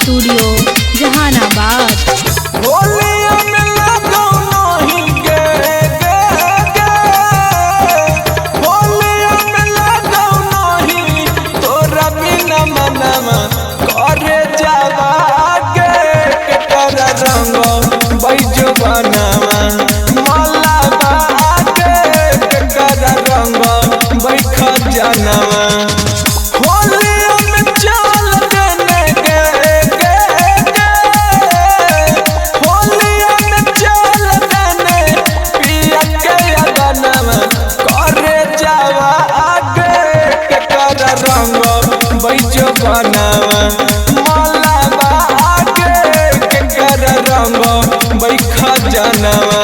Studio Jehanabad. होलिया में लगो नहीं होलिया में लगो नहीं तोरा बिना मनवा करे जावा के कर रंग बैजो बनवा मलावा के कर रंग बैख जनवा होलिया में चल देने होलिया में चल देने पिया के अगनवा करे जावा आगे के कर रंग बैजो बनवा मलावा आगे के कर रंग बैख जनवा।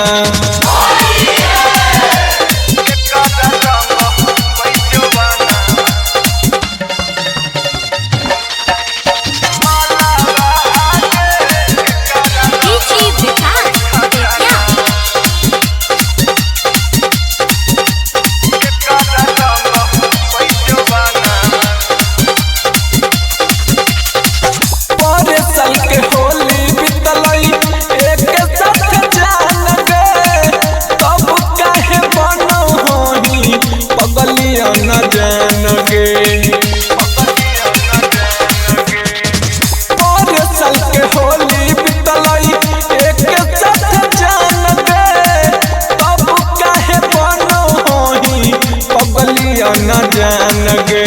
न जान गे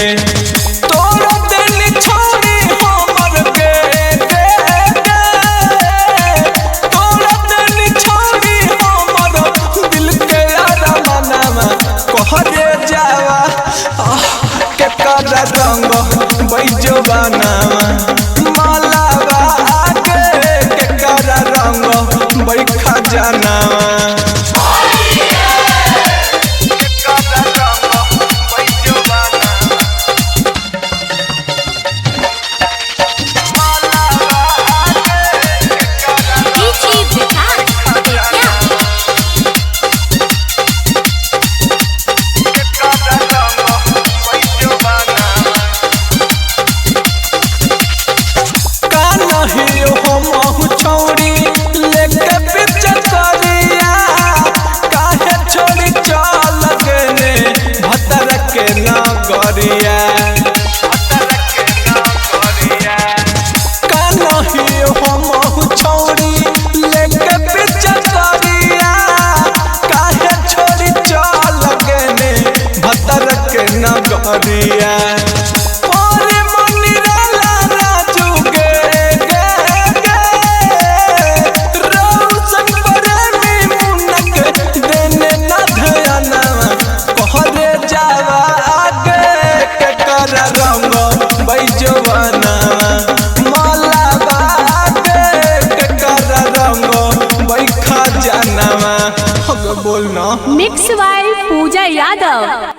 तोरा दिल छोड़ी हमर के तोरा दिल छोड़ी हमर दिल के अरमानवा कहरे जावा के कर रंग बैजो बनवा मलावा आगे के कर रंग बैख जनवा। Mix by Puja Yadav.